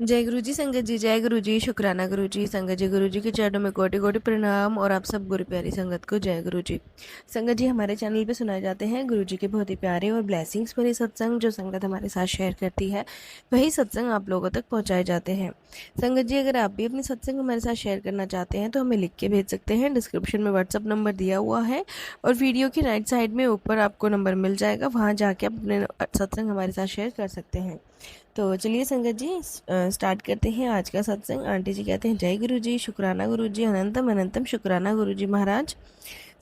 जय गुरु जी संगत जी, जय गुरु जी, शुक्राना गुरु जी। संगत जी, गुरु जी के चरणों में कोटि कोटि प्रणाम और आप सब गुरु प्यारी संगत को जय गुरु जी। संगत जी, हमारे चैनल पे सुनाए जाते हैं गुरु जी के बहुत ही प्यारे और ब्लेसिंग्स भरे सत्संग। जो संगत हमारे साथ शेयर करती है वही सत्संग आप लोगों तक पहुंचाए जाते हैं। संगत जी, अगर आप भी अपनी सत्संग हमारे साथ शेयर करना चाहते हैं तो हमें लिख के भेज सकते हैं। डिस्क्रिप्शन में व्हाट्सअप नंबर दिया हुआ है और वीडियो की राइट साइड में ऊपर आपको नंबर मिल जाएगा, वहाँ जाके आप अपने सत्संग हमारे साथ शेयर कर सकते हैं। तो चलिए संगत जी, स्टार्ट करते हैं आज का सत्संग। आंटी जी कहते हैं जय गुरु जी, शुक्राना गुरु जी, अनंतम अनंतम शुक्राना गुरु जी महाराज।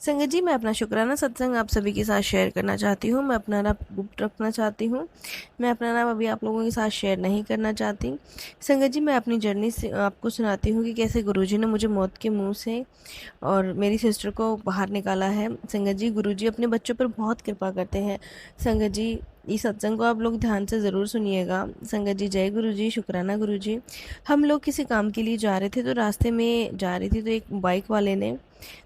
संगत जी, मैं अपना शुक्राना सत्संग आप सभी के साथ शेयर करना चाहती हूँ। मैं अपना नाम गुप्त रखना चाहती हूँ। मैं अपना नाम अभी आप लोगों के साथ शेयर नहीं करना चाहती। संगत जी, मैं अपनी जर्नी से आपको सुनाती हूँ कि कैसे गुरुजी ने मुझे मौत के मुंह से और मेरी सिस्टर को बाहर निकाला है। संगत जी, गुरुजी अपने बच्चों पर बहुत कृपा करते हैं। संगत जी, इस सत्संग को आप लोग ध्यान से ज़रूर सुनिएगा। संगत जी, जय गुरु जी, शुक्राना गुरु जी। हम लोग किसी काम के लिए जा रहे थे, तो रास्ते में जा रही थी तो एक बाइक वाले ने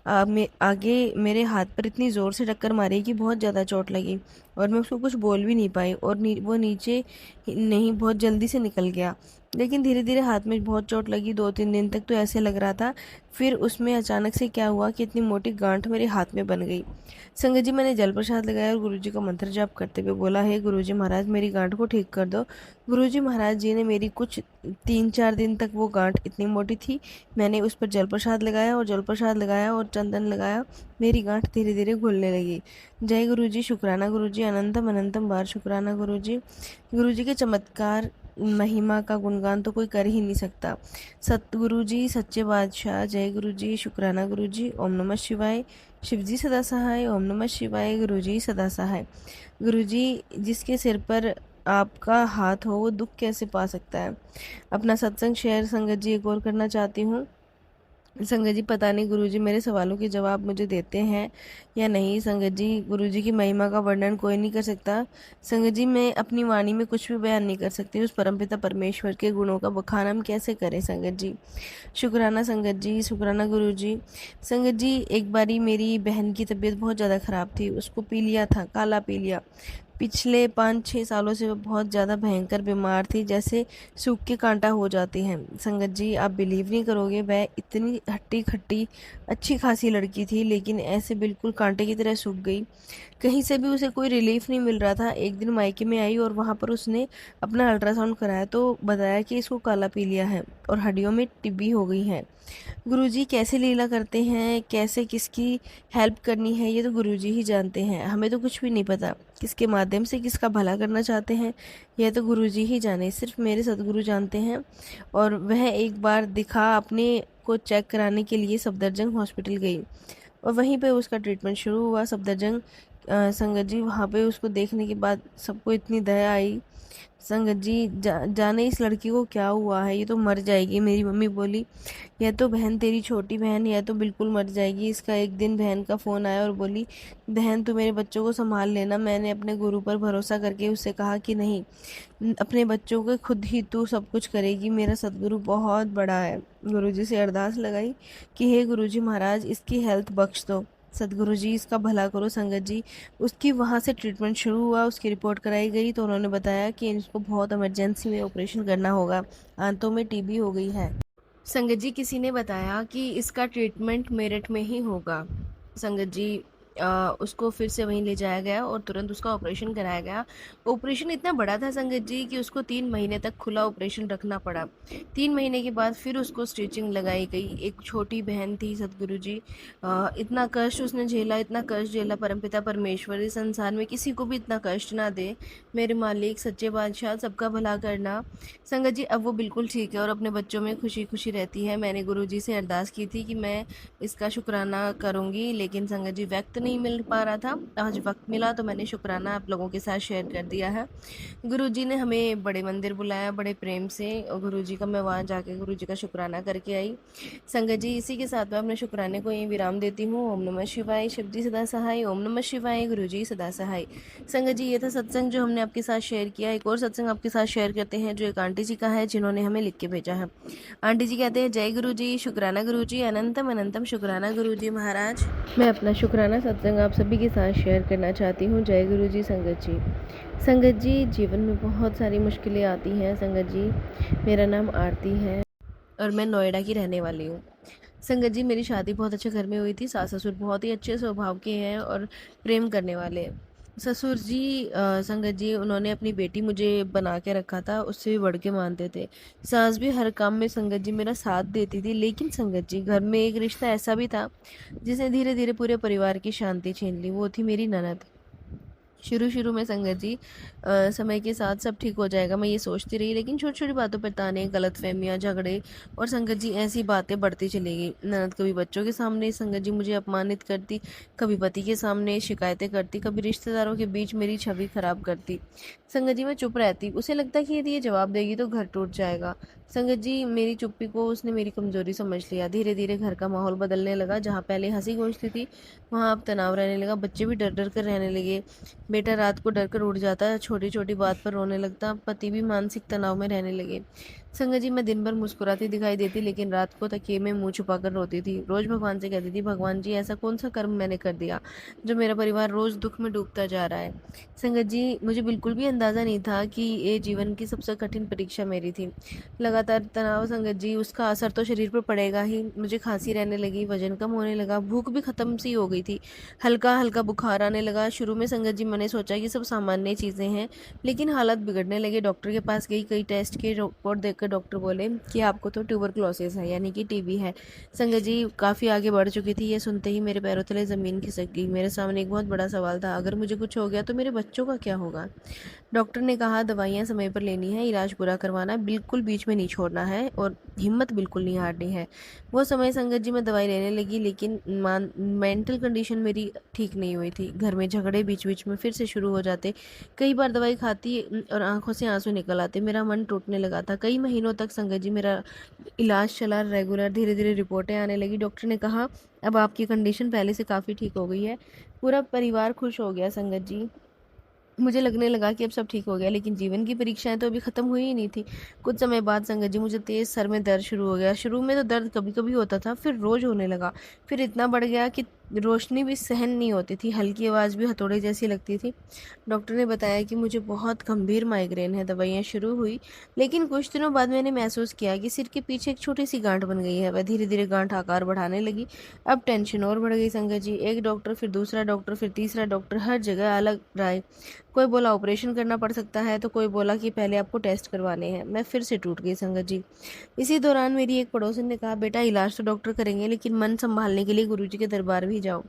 आगे मेरे हाथ पर इतनी ज़ोर से टक्कर मारी कि बहुत ज़्यादा चोट लगी और मैं उसको कुछ बोल भी नहीं पाई और वो नीचे नहीं बहुत जल्दी से निकल गया। लेकिन धीरे धीरे हाथ में बहुत चोट लगी, 2-3 दिन तक तो ऐसे लग रहा था। फिर उसमें अचानक से क्या हुआ कि इतनी मोटी गांठ मेरे हाथ में बन गई। संगत जी, मैंने जल प्रसाद लगाया और गुरुजी का मंत्र जाप करते हुए बोला, हे गुरुजी महाराज, मेरी गांठ को ठीक कर दो। गुरुजी महाराज जी ने मेरी कुछ 3-4 दिन तक वो गांठ इतनी मोटी थी, मैंने उस पर जल प्रसाद लगाया और जल प्रसाद लगाया और चंदन लगाया, मेरी गांठ धीरे धीरे घुलने लगी। जय गुरु जी, शुक्राना गुरु जी, अनंतम अनंतम बार शुक्राना गुरु जी। गुरु जी के चमत्कार महिमा का गुणगान तो कोई कर ही नहीं सकता। सतगुरु जी सच्चे बादशाह, जय गुरु जी, शुक्राना गुरु जी, ओम नमः शिवाय। शिव जी सदा सहाय, ओम नमः शिवाय। गुरु जी सदा सहाय। गुरु जी, जिसके सिर पर आपका हाथ हो वो दुख कैसे पा सकता है। अपना सत्संग शेयर संगत जी एक और करना चाहती हूँ। संगत जी, पता नहीं गुरुजी मेरे सवालों के जवाब मुझे देते हैं या नहीं। संगत जी, गुरुजी की महिमा का वर्णन कोई नहीं कर सकता। संगत जी, मैं अपनी वाणी में कुछ भी बयान नहीं कर सकती। उस परमपिता परमेश्वर के गुणों का बखान हम कैसे करें। संगत जी, शुक्राना संगत जी, शुक्राना गुरु जी। संगत जी, एक बारी मेरी बहन की तबीयत बहुत ज़्यादा ख़राब थी, उसको पीलिया था, काला पीलिया। पिछले 5-6 सालों से वो बहुत ज़्यादा भयंकर बीमार थी, जैसे सूख के कांटा हो जाती हैं। संगत जी, आप बिलीव नहीं करोगे, वह इतनी हट्टी खट्टी अच्छी खासी लड़की थी, लेकिन ऐसे बिल्कुल कांटे की तरह सूख गई। कहीं से भी उसे कोई रिलीफ नहीं मिल रहा था। एक दिन मायके में आई और वहाँ पर उसने अपना अल्ट्रासाउंड कराया तो बताया कि इसको काला पीलिया है और हड्डियों में टिब्बी हो गई है। गुरुजी कैसे लीला करते हैं, कैसे किसकी हेल्प करनी है, ये तो गुरुजी ही जानते हैं। हमें तो कुछ भी नहीं पता किसके माध्यम से किसका भला करना चाहते हैं, यह तो गुरुजी ही जाने, सिर्फ मेरे सदगुरु जानते हैं। और वह एक बार दिखा अपने को चेक कराने के लिए सफदरजंग हॉस्पिटल गई और वहीं पे उसका ट्रीटमेंट शुरू हुआ। सफदरजंग संगत जी, वहाँ पे उसको देखने के बाद सबको इतनी दया आई। संगत जी, जाने इस लड़की को क्या हुआ है, ये तो मर जाएगी। मेरी मम्मी बोली, यह तो बहन तेरी छोटी बहन, यह तो बिल्कुल मर जाएगी। इसका एक दिन बहन का फ़ोन आया और बोली, बहन तू मेरे बच्चों को संभाल लेना। मैंने अपने गुरु पर भरोसा करके उससे कहा कि नहीं, अपने बच्चों के खुद ही तू सब कुछ करेगी। मेरा सदगुरु बहुत बड़ा है। गुरु जी से अरदास लगाई कि हे गुरु जी महाराज, इसकी हेल्थ बख्श दो, सदगुरु जी इसका भला करो। संगत जी, उसकी वहाँ से ट्रीटमेंट शुरू हुआ, उसकी रिपोर्ट कराई गई तो उन्होंने बताया कि इसको बहुत इमरजेंसी में ऑपरेशन करना होगा, आंतों में टीबी हो गई है। संगत जी, किसी ने बताया कि इसका ट्रीटमेंट मेरठ में ही होगा। संगत जी, उसको फिर से वहीं ले जाया गया और तुरंत उसका ऑपरेशन कराया गया। ऑपरेशन इतना बड़ा था संगत जी कि उसको 3 महीने तक खुला ऑपरेशन रखना पड़ा। 3 महीने के बाद फिर उसको स्टिचिंग लगाई गई। एक छोटी बहन थी, सतगुरु जी, इतना कष्ट उसने झेला, इतना कष्ट झेला। परमपिता परमेश्वर इस संसार में किसी को भी इतना कष्ट ना दे। मेरे मालिक सच्चे बादशाह, सबका भला करना। संगत जी, अब वो बिल्कुल ठीक है और अपने बच्चों में खुशी खुशी रहती है। मैंने गुरुजी से अरदास की थी कि मैं इसका शुक्राना करूंगी, लेकिन संगत जी वक्त नहीं मिल पा रहा था। आज वक्त मिला तो मैंने शुक्राना आप लोगों के साथ शेयर कर दिया है। गुरुजी ने हमें बड़े मंदिर बुलाया बड़े प्रेम से और गुरुजी का मैं वहाँ जाके गुरुजी का शुक्राना करके आई। संगत जी, इसी के साथ मैं अपने शुक्राने को यहीं विराम देती हूँ। ओम नमः शिवाय। शिव जी सदा सहाय, ओम नमः शिवाय। गुरुजी सदा सहाय। संगत जी, ये था सत्संग जो हमने आपके साथ शेयर किया। एक और सत्संग आपके साथ शेयर करते हैं जो एक आंटी जी का है, जिन्होंने हमें लिख के भेजा है। आंटी जी कहते हैं, जय गुरु जी, शुक्राना गुरु जी, अनंतम अनंतम शुक्राना गुरु जी महाराज। मैं अपना शुक्राना सत्संग आप सभी के साथ शेयर करना चाहती हूँ। जय गुरु जी संगत जी। संगत जी, जीवन में बहुत सारी मुश्किलें आती हैं। संगत जी, मेरा नाम आरती है और मैं नोएडा की रहने वाली हूँ। संगत जी, मेरी शादी बहुत अच्छे घर में हुई थी। सास ससुर बहुत ही अच्छे स्वभाव के हैं और प्रेम करने वाले हैं। ससुर जी संगत जी, उन्होंने अपनी बेटी मुझे बना के रखा था, उससे भी बढ़ के मानते थे। सास भी हर काम में संगत जी मेरा साथ देती थी, लेकिन संगत जी घर में एक रिश्ता ऐसा भी था जिसने धीरे धीरे पूरे परिवार की शांति छीन ली। वो थी मेरी ननद। शुरू शुरू में संगत जी समय के साथ सब ठीक हो जाएगा मैं ये सोचती रही, लेकिन छोटी छोटी बातों पर ताने, गलतफहमियां, झगड़े और संगत जी ऐसी बातें बढ़ती चली गई। ननद कभी बच्चों के सामने संगत जी मुझे अपमानित करती, कभी पति के सामने शिकायतें करती, कभी रिश्तेदारों के बीच मेरी छवि खराब करती। संगत जी मैं चुप रहती, उसे लगता कि यदि ये जवाब देगी तो घर टूट जाएगा। संगत जी मेरी चुप्पी को उसने मेरी कमजोरी समझ लिया। धीरे धीरे घर का माहौल बदलने लगा। जहाँ पहले हंसी गूंजती थी, वहाँ अब तनाव रहने लगा। बच्चे भी डर डर कर रहने लगे। बेटा रात को डर कर उठ जाता, छोटी छोटी बात पर रोने लगता। पति भी मानसिक तनाव में रहने लगे। संगत जी मैं दिन भर मुस्कुराती दिखाई देती, लेकिन रात को तकिए में मुंह छुपाकर रोती थी। रोज भगवान से कहती थी, भगवान जी ऐसा कौन सा कर्म मैंने कर दिया जो मेरा परिवार रोज दुख में डूबता जा रहा है। संगत जी मुझे बिल्कुल भी अंदाजा नहीं था कि ये जीवन की सबसे कठिन परीक्षा मेरी थी। लगातार तनाव संगत जी, उसका असर तो शरीर पर पड़ेगा ही। मुझे खांसी रहने लगी, वजन कम होने लगा, भूख भी खत्म सी हो गई थी, हल्का हल्का बुखार आने लगा। शुरू में संगत जी मैंने सोचा कि सब सामान्य चीज़ें हैं, लेकिन हालत बिगड़ने लगे। डॉक्टर के पास गई, कई टेस्ट के रिपोर्ट देखकर डॉक्टर बोले कि आपको तो ट्यूबरक्लोसिस है, यानी कि टीबी है। संगत जी काफ़ी आगे बढ़ चुकी थी। ये सुनते ही मेरे पैरों तले ज़मीन खिसक गई। मेरे सामने एक बहुत बड़ा सवाल था, अगर मुझे कुछ हो गया तो मेरे बच्चों का क्या होगा। डॉक्टर ने कहा दवाइयाँ समय पर लेनी है, इलाज पूरा करवाना है, बिल्कुल बीच में नहीं छोड़ना है और हिम्मत बिल्कुल नहीं हारनी है। वो समय संगत जी मैं दवाई लेने लगी, लेकिन मेंटल कंडीशन मेरी ठीक नहीं हुई थी। घर में झगड़े बीच बीच में फिर से शुरू हो जाते। कई बार दवाई खाती और आंखों से आंसू निकल आते। मेरा मन टूटने लगा था। कई महीनों तक संगत जी मेरा इलाज चला रेगुलर। धीरे धीरे रिपोर्टें आने लगी। डॉक्टर ने कहा अब आपकी कंडीशन पहले से काफ़ी ठीक हो गई है। पूरा परिवार खुश हो गया संगत जी। मुझे लगने लगा कि अब सब ठीक हो गया, लेकिन जीवन की परीक्षाएं तो अभी खत्म हुई ही नहीं थी। कुछ समय बाद संगत जी मुझे तेज सर में दर्द शुरू हो गया। शुरू में तो दर्द कभी कभी होता था, फिर रोज होने लगा। फिर इतना बढ़ गया कि रोशनी भी सहन नहीं होती थी, हल्की आवाज़ भी हथौड़े जैसी लगती थी। डॉक्टर ने बताया कि मुझे बहुत गंभीर माइग्रेन है। दवाइयाँ शुरू हुई, लेकिन कुछ दिनों बाद मैंने महसूस किया कि सिर के पीछे एक छोटी सी गांठ बन गई है। वह धीरे धीरे गांठ आकार बढ़ाने लगी। अब टेंशन और बढ़ गई संगत जी। एक डॉक्टर, फिर दूसरा डॉक्टर, फिर तीसरा डॉक्टर, हर जगह अलग राय। कोई बोला ऑपरेशन करना पड़ सकता है, तो कोई बोला कि पहले आपको टेस्ट करवाने हैं। मैं फिर से टूट गई संगत जी। इसी दौरान मेरी एक पड़ोसन ने कहा, बेटा इलाज तो डॉक्टर करेंगे, लेकिन मन संभालने के लिए गुरुजी के दरबार भी जाओ।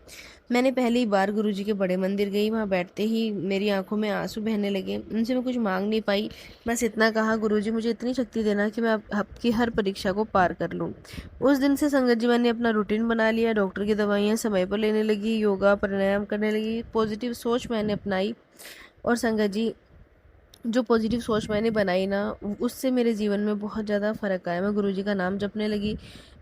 मैंने पहली बार गुरुजी के बड़े मंदिर गई। वहाँ बैठते ही मेरी आंखों में आंसू बहने लगे। उनसे मैं कुछ मांग नहीं पाई, बस इतना कहा, गुरुजी मुझे इतनी शक्ति देना कि मैं आपकी हर परीक्षा को पार कर लूँ। उस दिन से संगत जी मैंने अपना रूटीन बना लिया। डॉक्टर की दवाइयाँ समय पर लेने लगी, योगा प्राणायाम करने लगी, पॉजिटिव सोच मैंने अपनाई। और संगत जी जो पॉजिटिव सोच मैंने बनाई ना, उससे मेरे जीवन में बहुत ज़्यादा फ़र्क आया। मैं गुरुजी का नाम जपने लगी।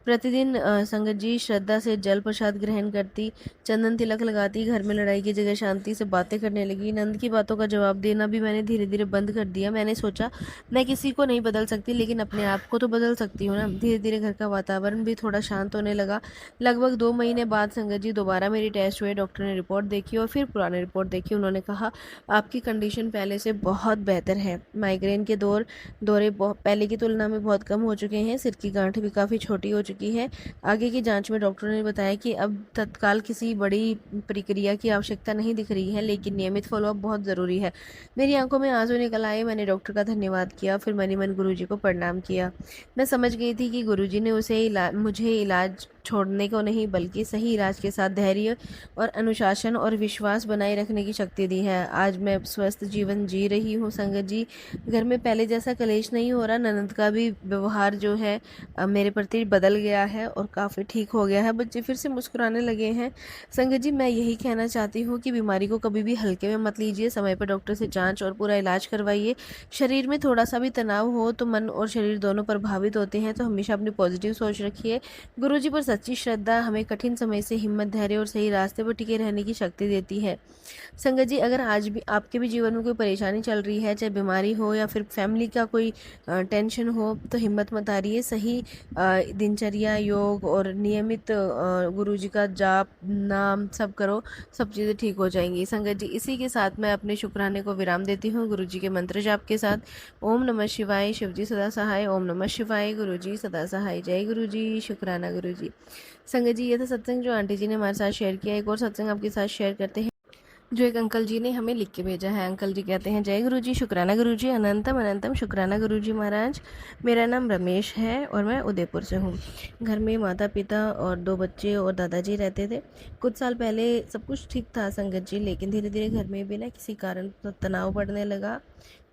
प्रतिदिन संगत जी श्रद्धा से जल प्रसाद ग्रहण करती, चंदन तिलक लगाती, घर में लड़ाई की जगह शांति से बातें करने लगी। नंद की बातों का जवाब देना भी मैंने धीरे धीरे बंद कर दिया। मैंने सोचा मैं किसी को नहीं बदल सकती, लेकिन अपने आप को तो बदल सकती हूँ ना। धीरे धीरे घर का वातावरण भी थोड़ा शांत होने लगा। लगभग 2 महीने बाद संगत जी दोबारा मेरी टेस्ट हुए। डॉक्टर ने रिपोर्ट देखी और फिर पुरानी रिपोर्ट देखी। उन्होंने कहा आपकी कंडीशन पहले से बहुत बेहतर है। माइग्रेन के दौरे पहले की तुलना में बहुत कम हो चुके हैं। सिर की गांठ भी काफ़ी छोटी हो चुकी है। आगे की जांच में डॉक्टरों ने बताया कि अब तत्काल किसी बड़ी प्रक्रिया की आवश्यकता नहीं दिख रही है, लेकिन नियमित फॉलोअप बहुत ज़रूरी है। मेरी आंखों में आंसू निकल आए। मैंने डॉक्टर का धन्यवाद किया, फिर मन ही मन गुरुजी को प्रणाम किया। मैं समझ गई थी कि गुरुजी ने मुझे इलाज छोड़ने को नहीं, बल्कि सही इलाज के साथ धैर्य और अनुशासन और विश्वास बनाए रखने की शक्ति दी है। आज मैं स्वस्थ जीवन जी रही हूँ संगत जी। घर में पहले जैसा कलेश नहीं हो रहा। ननद का भी व्यवहार जो है मेरे प्रति बदल गया है और काफ़ी ठीक हो गया है। बच्चे फिर से मुस्कुराने लगे हैं। संगत जी मैं यही कहना चाहती हूँ कि बीमारी को कभी भी हल्के में मत लीजिए। समय पर डॉक्टर से जांच और पूरा इलाज करवाइए। शरीर में थोड़ा सा भी तनाव हो तो मन और शरीर दोनों प्रभावित होते हैं, तो हमेशा अपनी पॉजिटिव सोच रखिए। गुरुजी पर सच्ची श्रद्धा हमें कठिन समय से हिम्मत, धैर्य और सही रास्ते पर टिके रहने की शक्ति देती है। संगत जी, अगर आज भी आपके भी जीवन में कोई परेशानी चल रही है, चाहे बीमारी हो या फिर फैमिली का कोई टेंशन हो, तो हिम्मत मत हारिए। सही दिनचर्या, योग और नियमित गुरुजी का जाप, नाम सब करो, सब चीज़ें ठीक हो जाएंगी। संगत जी, इसी के साथ मैं अपने शुक्राने को विराम देती हूँ गुरुजी के मंत्र जाप के साथ। ओम नमः शिवाय, शिवजी सदा सहाय। ओम नमः शिवाय, गुरुजी सदा सहाय। जय गुरुजी, शुक्राना गुरुजी। संगत जी, ये था सत्संग जो आंटी जी ने हमारे साथ शेयर किया। एक और सत्संग आपके साथ शेयर करते हैं जो एक अंकल जी ने हमें लिख के भेजा है। अंकल जी कहते हैं, जय गुरुजी, शुक्राना गुरुजी, अनंतम अनंतम शुक्राना गुरुजी महाराज। मेरा नाम रमेश है और मैं उदयपुर से हूँ। घर में माता पिता और 2 बच्चे और दादाजी रहते थे। कुछ साल पहले सब कुछ ठीक था संगत जी, लेकिन धीरे धीरे घर में भी ना किसी कारण तनाव बढ़ने लगा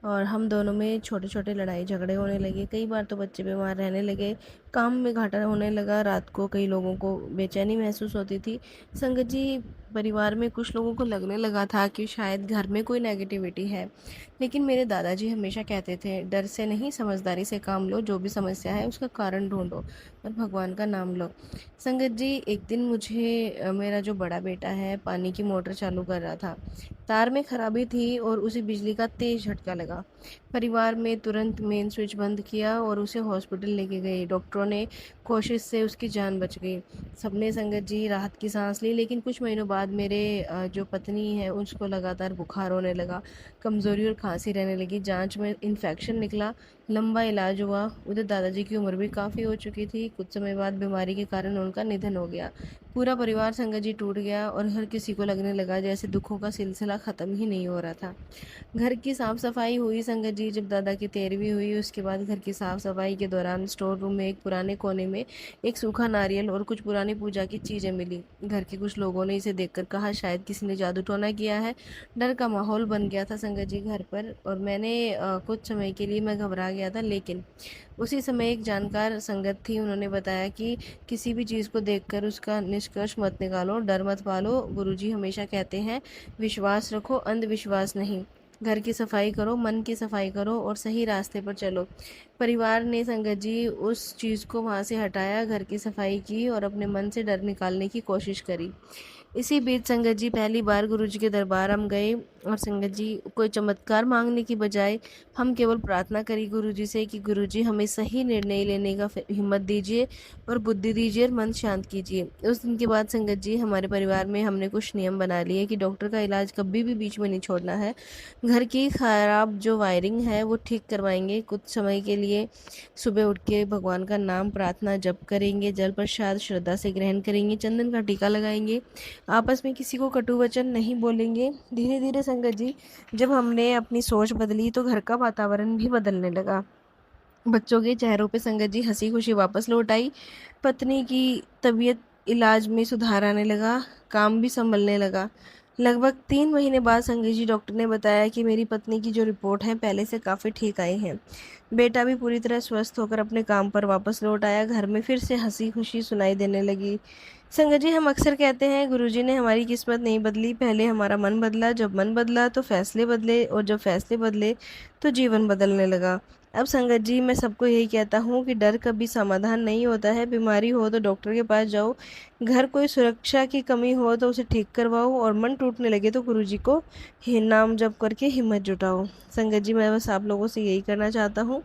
और हम दोनों में छोटे छोटे लड़ाई झगड़े होने लगे। कई बार तो बच्चे बीमार रहने लगे, काम में घाटा होने लगा, रात को कई लोगों को बेचैनी महसूस होती थी। संगत जी, परिवार में कुछ लोगों को लगने लगा था कि शायद घर में कोई नेगेटिविटी है, लेकिन मेरे दादाजी हमेशा कहते थे, डर से नहीं समझदारी से काम लो, जो भी समस्या है उसका कारण ढूंढो और भगवान का नाम लो। संगत जी, एक दिन मुझे मेरा जो बड़ा बेटा है पानी की मोटर चालू कर रहा था, तार में खराबी थी और उसे बिजली का तेज झटका लगा। परिवार में तुरंत मेन स्विच बंद किया और उसे हॉस्पिटल लेके गए। डॉक्टरों ने कोशिश से उसकी जान बच गई। सबने संगत जी राहत की सांस ली, लेकिन कुछ महीनों बाद मेरे जो पत्नी है उसको लगातार बुखार होने लगा, कमज़ोरी और खांसी रहने लगी। जांच में इन्फेक्शन निकला, लंबा इलाज हुआ। उधर दादाजी की उम्र भी काफ़ी हो चुकी थी। कुछ समय बाद बीमारी के कारण उनका निधन हो गया। पूरा परिवार संगत जी टूट गया और हर किसी को लगने लगा जैसे दुखों का सिलसिला ख़त्म ही नहीं हो रहा था। घर की साफ सफाई हुई संगत जी। जब दादा की 13वीं हुई, उसके बाद घर की साफ सफाई के दौरान स्टोर रूम में एक पुराने कोने में एक सूखा नारियल और कुछ पुरानी पूजा की चीज़ें मिली। घर के कुछ लोगों ने इसे देखकर कहा शायद किसी ने जादू टोना किया है। डर का माहौल बन गया था संगत जी घर पर, और मैंने कुछ समय के लिए मैं घबरा गया था। लेकिन उसी समय एक जानकार संगत थी, उन्होंने बताया कि किसी भी चीज़ को देखकर उसका निष्कर्ष मत निकालो, डर मत पालो। गुरुजी हमेशा कहते हैं, विश्वास रखो, अंधविश्वास नहीं। घर की सफाई करो, मन की सफाई करो और सही रास्ते पर चलो। परिवार ने संगत जी उस चीज़ को वहाँ से हटाया, घर की सफाई की और अपने मन से डर निकालने की कोशिश करी। इसी बीच संगत जी पहली बार गुरुजी के दरबार हम गए और संगत जी कोई चमत्कार मांगने की बजाय हम केवल प्रार्थना करी गुरुजी से कि गुरुजी हमें सही निर्णय लेने का हिम्मत दीजिए और बुद्धि दीजिए और मन शांत कीजिए। उस दिन के बाद संगत जी हमारे परिवार में हमने कुछ नियम बना लिए कि डॉक्टर का इलाज कभी भी बीच में नहीं छोड़ना है। घर की खराब जो वायरिंग है वो ठीक करवाएंगे। कुछ समय के लिए सुबह उठ के भगवान का नाम, प्रार्थना, जप करेंगे, जल प्रसाद श्रद्धा से ग्रहण करेंगे, चंदन का टीका लगाएंगे, आपस में किसी को कटु वचन नहीं बोलेंगे। धीरे धीरे संगत जी जब हमने अपनी सोच बदली तो घर का वातावरण भी बदलने लगा। बच्चों के चेहरों पे संगत जी हंसी खुशी वापस लौट आई। पत्नी की तबीयत, इलाज में सुधार आने लगा, काम भी संभलने लगा। लगभग 3 महीने बाद संगत जी डॉक्टर ने बताया कि मेरी पत्नी की जो रिपोर्ट है पहले से काफ़ी ठीक आई है। बेटा भी पूरी तरह स्वस्थ होकर अपने काम पर वापस लौट आया। घर में फिर से हंसी खुशी सुनाई देने लगी। संगत जी, हम अक्सर कहते हैं गुरुजी ने हमारी किस्मत नहीं बदली, पहले हमारा मन बदला। जब मन बदला तो फैसले बदले और जब फैसले बदले तो जीवन बदलने लगा। अब संगत जी मैं सबको यही कहता हूँ कि डर कभी समाधान नहीं होता है। बीमारी हो तो डॉक्टर के पास जाओ, घर कोई सुरक्षा की कमी हो तो उसे ठीक करवाओ और मन टूटने लगे तो गुरुजी को नाम जप करके हिम्मत जुटाओ। संगत जी, मैं बस आप लोगों से यही करना चाहता हूँ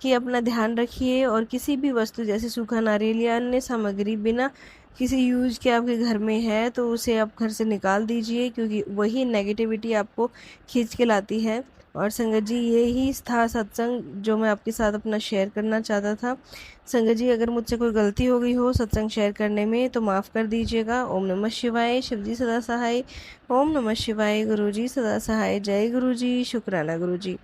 कि अपना ध्यान रखिए और किसी भी वस्तु जैसे सूखा नारियल या अन्य सामग्री बिना किसी यूज के आपके घर में है तो उसे आप घर से निकाल दीजिए, क्योंकि वही नेगेटिविटी आपको खींच के लाती है। और संगत जी, यही था सत्संग जो मैं आपके साथ अपना शेयर करना चाहता था। संगत जी, अगर मुझसे कोई गलती हो गई हो सत्संग शेयर करने में तो माफ़ कर दीजिएगा। ओम नमः शिवाय, शिवजी सदा सहाय। ओम नमः शिवाय, गुरुजी सदा सहाय। जय गुरुजी, शुक्राना गुरुजी।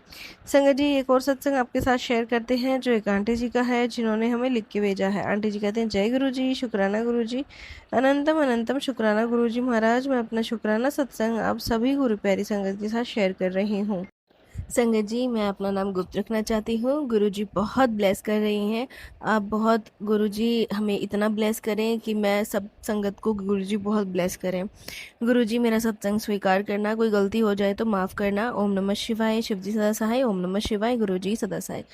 संगत जी, एक और सत्संग आपके साथ शेयर करते हैं जो एक आंटी जी का है जिन्होंने हमें लिख के भेजा है। आंटी जी कहते हैं, जय गुरुजी, शुक्राना गुरुजी, अनंतम अनंतम शुक्राना गुरुजी महाराज। मैं अपना शुक्राना सत्संग आप सभी गुरु प्यारी संगत के साथ शेयर कर रही हूँ। संगत जी, मैं अपना नाम गुप्त रखना चाहती हूँ। गुरुजी बहुत ब्लेस कर रही हैं। आप बहुत गुरुजी हमें इतना ब्लेस करें कि मैं सब संगत को गुरुजी बहुत ब्लेस करें। गुरुजी मेरा सत्संग स्वीकार करना, कोई गलती हो जाए तो माफ़ करना। ओम नमः शिवाय, शिवजी सदा सहाय। ओम नमः शिवाय, गुरुजी सदा सहाय।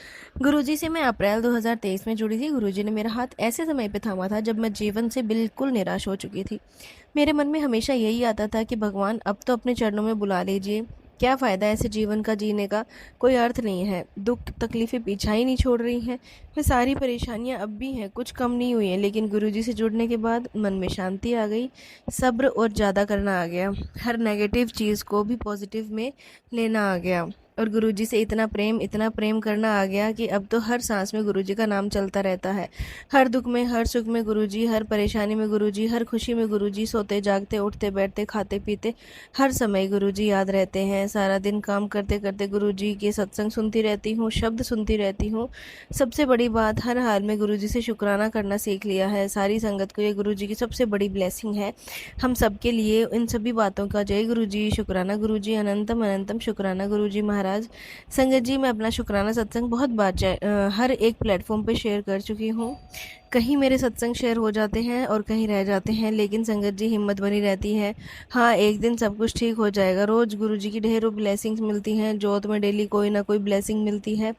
गुरुजी से मैं अप्रैल 2023 में जुड़ी थी। गुरुजी ने मेरा हाथ ऐसे समय पे थामा था जब मैं जीवन से बिल्कुल निराश हो चुकी थी। मेरे मन में हमेशा यही आता था कि भगवान अब तो अपने चरणों में बुला लीजिए। क्या फ़ायदा ऐसे जीवन का जीने का, कोई अर्थ नहीं है। दुख तकलीफ़ें पीछा ही नहीं छोड़ रही हैं। मैं सारी परेशानियां अब भी हैं, कुछ कम नहीं हुई हैं, लेकिन गुरुजी से जुड़ने के बाद मन में शांति आ गई, सब्र और ज़्यादा करना आ गया। हर नेगेटिव चीज़ को भी पॉजिटिव में लेना आ गया और गुरुजी से इतना प्रेम करना आ गया कि अब तो हर सांस में गुरुजी का नाम चलता रहता है। हर दुख में, हर सुख में गुरुजी, हर परेशानी में गुरुजी, हर खुशी में गुरुजी। सोते जागते, उठते बैठते, खाते पीते, हर समय गुरुजी याद रहते हैं। सारा दिन काम करते करते गुरुजी के सत्संग सुनती रहती हूँ, शब्द सुनती रहती हूँ। सबसे बड़ी बात, हर हाल में गुरुजी से शुक्राना करना सीख लिया है। सारी संगत को ये गुरुजी की सबसे बड़ी ब्लेसिंग है। हम सबके लिए इन सभी बातों का जय गुरुजी, शुक्राना गुरुजी, अनंतम अनंतम शुक्राना गुरुजी महाराज। संगत जी, मैं अपना शुक्राना सत्संग बहुत बार हर एक प्लेटफॉर्म पे शेयर कर चुकी हूँ। कहीं मेरे सत्संग शेयर हो जाते हैं और कहीं रह जाते हैं, लेकिन संगत जी हिम्मत बनी रहती है। हाँ, एक दिन सब कुछ ठीक हो जाएगा। रोज़ गुरुजी की ढेरों ब्लेसिंग्स मिलती हैं। जोत में डेली कोई ना कोई ब्लेसिंग मिलती है।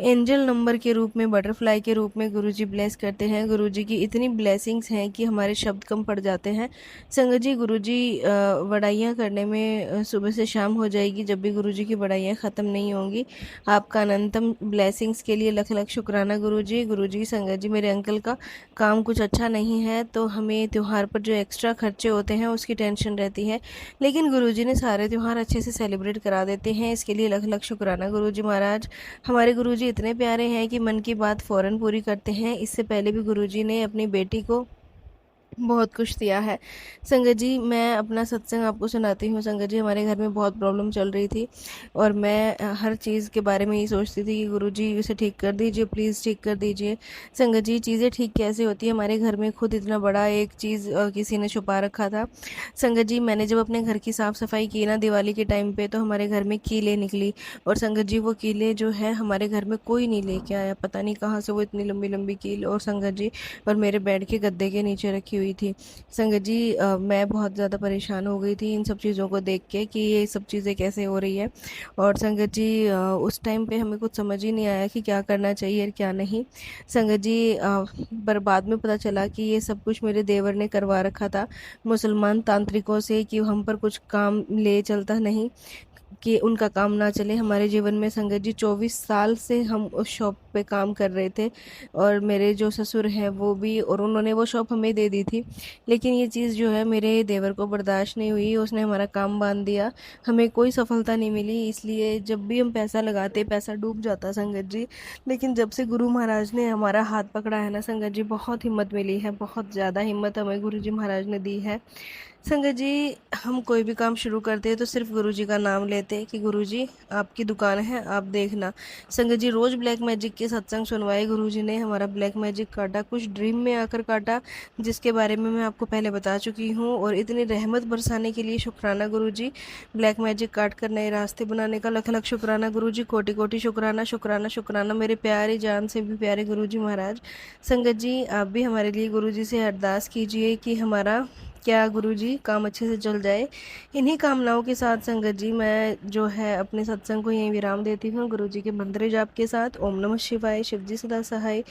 एंजल नंबर के रूप में, बटरफ्लाई के रूप में गुरुजी ब्लेस करते हैं। गुरुजी की इतनी ब्लेसिंग्स हैं कि हमारे शब्द कम पड़ जाते हैं। संगत जी, गुरुजी बड़ाइयाँ करने में सुबह से शाम हो जाएगी, जब भी गुरुजी की बड़ाइयाँ ख़त्म नहीं होंगी। आपका अनंतम ब्लेसिंग्स के लिए लख लख शुक्राना गुरुजी। गुरुजी, संगत जी, मेरे अंकल का काम कुछ अच्छा नहीं है, तो हमें त्यौहार पर जो एक्स्ट्रा खर्चे होते हैं उसकी टेंशन रहती है, लेकिन गुरुजी ने सारे त्यौहार अच्छे से सेलिब्रेट करा देते हैं। इसके लिए लख लख शुक्राना गुरुजी महाराज। हमारे गुरुजी इतने प्यारे हैं कि मन की बात फ़ौरन पूरी करते हैं। इससे पहले भी गुरुजी ने अपनी बेटी को बहुत कुछ दिया है। संगत जी, मैं अपना सत्संग आपको सुनाती हूँ। संगत जी, हमारे घर में बहुत प्रॉब्लम चल रही थी और मैं हर चीज़ के बारे में ये सोचती थी कि गुरुजी इसे ठीक कर दीजिए, प्लीज़ ठीक कर दीजिए। संगत जी, चीज़ें ठीक कैसे होती है? हमारे घर में खुद इतना बड़ा एक चीज़ किसी ने छुपा रखा था। संगत जी, मैंने जब अपने घर की साफ़ सफाई की ना दिवाली के टाइम पे, तो हमारे घर में कीलें निकली। और संगत जी, वो कीलें जो है हमारे घर में कोई नहीं लेके आया, पता नहीं कहाँ से वो इतनी लंबी लंबी कील। और संगत जी, और मेरे बेड के गद्दे के नीचे रखी हुई थी। संगत जी, मैं बहुत ज़्यादा परेशान हो गई थी इन सब चीज़ों को देख के कि ये सब चीज़ें कैसे हो रही है। और संगत जी, उस टाइम पे हमें कुछ समझ ही नहीं आया कि क्या करना चाहिए और क्या नहीं। संगत जी, पर बाद में पता चला कि ये सब कुछ मेरे देवर ने करवा रखा था मुसलमान तांत्रिकों से, कि हम पर कुछ काम ले चलता नहीं, कि उनका काम ना चले हमारे जीवन में। संगत जी, 24 साल से हम उस शॉप पे काम कर रहे थे और मेरे जो ससुर हैं वो भी, और उन्होंने वो शॉप हमें दे दी थी, लेकिन ये चीज़ जो है मेरे देवर को बर्दाश्त नहीं हुई। उसने हमारा काम बांध दिया, हमें कोई सफलता नहीं मिली। इसलिए जब भी हम पैसा लगाते, पैसा डूब जाता संगत जी। लेकिन जब से गुरु महाराज ने हमारा हाथ पकड़ा है ना संगत जी, बहुत हिम्मत मिली है, बहुत ज़्यादा हिम्मत हमें गुरु जी महाराज ने दी है। संगत जी, हम कोई भी काम शुरू करते हैं तो सिर्फ गुरुजी का नाम लेते हैं कि गुरुजी आपकी दुकान है, आप देखना। संगत जी, रोज़ ब्लैक मैजिक के सत्संग सुनवाए गुरुजी ने, हमारा ब्लैक मैजिक काटा, कुछ ड्रीम में आकर काटा, जिसके बारे में मैं आपको पहले बता चुकी हूँ। और इतनी रहमत बरसाने के लिए शुक्राना गुरुजी। ब्लैक मैजिक काट कर नए रास्ते बनाने का लख लख शुक्राना गुरुजी। कोटि कोटि शुक्राना शुक्राना शुक्राना मेरे प्यारे, जान से भी प्यारे गुरुजी महाराज। संगत जी, आप भी हमारे लिए गुरुजी से अरदास कीजिए कि हमारा क्या गुरुजी काम अच्छे से चल जाए। इन्हीं कामनाओं के साथ संगत जी, मैं जो है अपने सत्संग को यहीं विराम देती हूँ गुरुजी के मंत्र जाप के साथ। ओम नमः शिवाय, शिवजी सदा सहाय।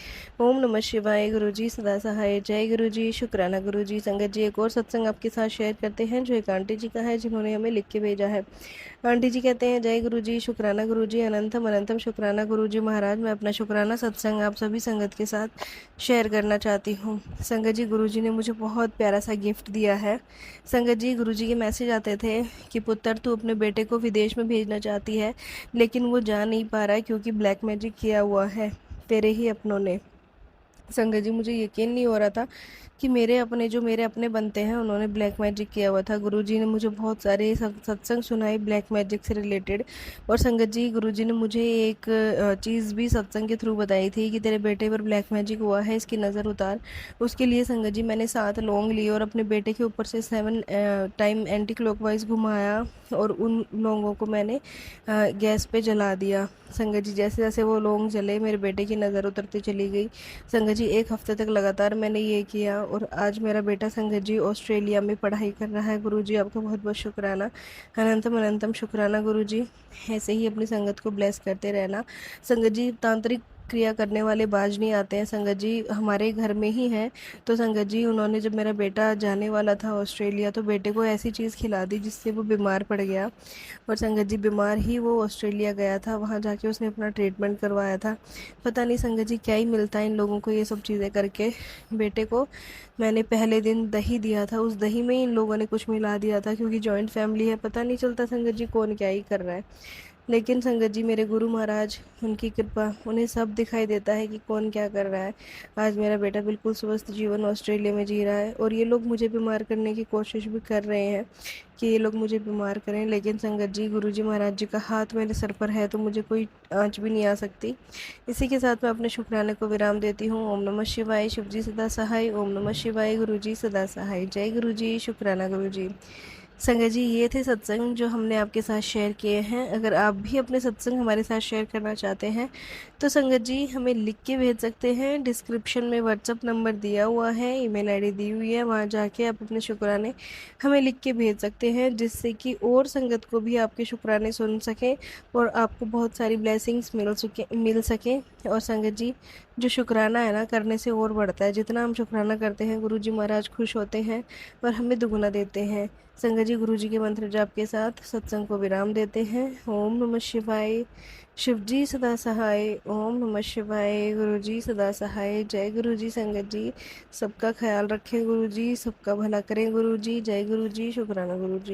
ओम नमः शिवाय, गुरुजी सदा सहाय। जय गुरुजी, शुक्राना गुरुजी। संगत जी, एक और सत्संग आपके साथ शेयर करते हैं जो एक आंटी जी का है, जिन्होंने हमें लिख के भेजा है। आंटी जी कहते हैं, जय गुरुजी, शुक्राना गुरुजी, अनंतम अनंतम शुक्राना गुरुजी महाराज। मैं अपना शुक्राना सत्संग आप सभी संगत के साथ शेयर करना चाहती हूँ। संगत जी, गुरुजी ने मुझे बहुत प्यारा सा गिफ्ट दिया है। संगत जी, गुरुजी के मैसेज आते थे कि पुत्र, तू अपने बेटे को विदेश में भेजना चाहती है, लेकिन वो जा नहीं पा रहा है क्योंकि ब्लैक मैजिक किया हुआ है तेरे ही अपनों ने। संगत जी मुझे यकीन नहीं हो रहा था कि मेरे अपने बनते हैं उन्होंने ब्लैक मैजिक किया हुआ था। गुरुजी ने मुझे बहुत सारे सत्संग सुनाए ब्लैक मैजिक से रिलेटेड। और संगत जी गुरुजी ने मुझे एक चीज़ भी सत्संग के थ्रू बताई थी कि तेरे बेटे पर ब्लैक मैजिक हुआ है, इसकी नज़र उतार। उसके लिए संगत जी मैंने 7 लौंग लिए और अपने बेटे के ऊपर से 7 टाइम एंटी क्लॉकवाइज घुमाया और उन लौंगों को मैंने गैस पे जला दिया। संगत जी जैसे जैसे वो लौंग जले मेरे बेटे की नज़र उतरती चली गई। संगत जी 1 हफ्ते तक लगातार मैंने ये किया और आज मेरा बेटा संगत जी ऑस्ट्रेलिया में पढ़ाई कर रहा है। गुरुजी आपका बहुत बहुत शुक्राना, अनंतम अनंतम शुक्राना गुरुजी। ऐसे ही अपनी संगत को ब्लेस करते रहना। संगत जी तांत्रिक क्रिया करने वाले बाज नहीं आते हैं, संगत जी हमारे घर में ही हैं। तो संगत जी उन्होंने जब मेरा बेटा जाने वाला था ऑस्ट्रेलिया तो बेटे को ऐसी चीज़ खिला दी जिससे वो बीमार पड़ गया। और संगत जी बीमार ही वो ऑस्ट्रेलिया गया था, वहाँ जाके उसने अपना ट्रीटमेंट करवाया था। पता नहीं संगत जी क्या ही मिलता है इन लोगों को ये सब चीज़ें करके। बेटे को मैंने पहले दिन दही दिया था, उस दही में ही इन लोगों ने कुछ मिला दिया था, क्योंकि जॉइंट फैमिली है, पता नहीं चलता संगत जी कौन क्या ही कर रहा है। लेकिन संगत जी मेरे गुरु महाराज उनकी कृपा, उन्हें सब दिखाई देता है कि कौन क्या कर रहा है। आज मेरा बेटा बिल्कुल स्वस्थ जीवन ऑस्ट्रेलिया में जी रहा है और ये लोग मुझे बीमार करने की कोशिश भी कर रहे हैं कि ये लोग मुझे बीमार करें। लेकिन संगत जी गुरु जी महाराज जी का हाथ मेरे सर पर है तो मुझे कोई आँच भी नहीं आ सकती। इसी के साथ मैं अपने शुक्राने को विराम देती हूँ। ओम नमः शिवाय, शिव जी सदा सहाय। ओम नमः शिवाय, गुरु जी सदा सहाय। जय गुरु जी, शुक्राना गुरु जी। संगत जी ये थे सत्संग जो हमने आपके साथ शेयर किए हैं। अगर आप भी अपने सत्संग हमारे साथ शेयर करना चाहते हैं तो संगत जी हमें लिख के भेज सकते हैं। डिस्क्रिप्शन में व्हाट्सअप नंबर दिया हुआ है, ईमेल आईडी दी हुई है, वहाँ जाके आप अपने शुक्राने हमें लिख के भेज सकते हैं, जिससे कि और संगत को भी आपके शुक्राने सुन सकें और आपको बहुत सारी ब्लेसिंग्स मिल सकें। और संगत जी जो शुक्राना है ना करने से और बढ़ता है, जितना हम शुक्राना करते हैं गुरु जी महाराज खुश होते हैं और हमें दुगुना देते हैं। संगत जी गुरु जी के मंत्र जाप के साथ सत्संग को विराम देते हैं। ओम नमः शिवाय, शिव जी सदा सहाय। ओम नमः शिवाय, गुरु जी सदा सहाय। जय गुरु जी। संगत जी सबका ख्याल रखें गुरु जी, सबका भला करें गुरु जी। जय गुरु जी, शुक्राना गुरु जी।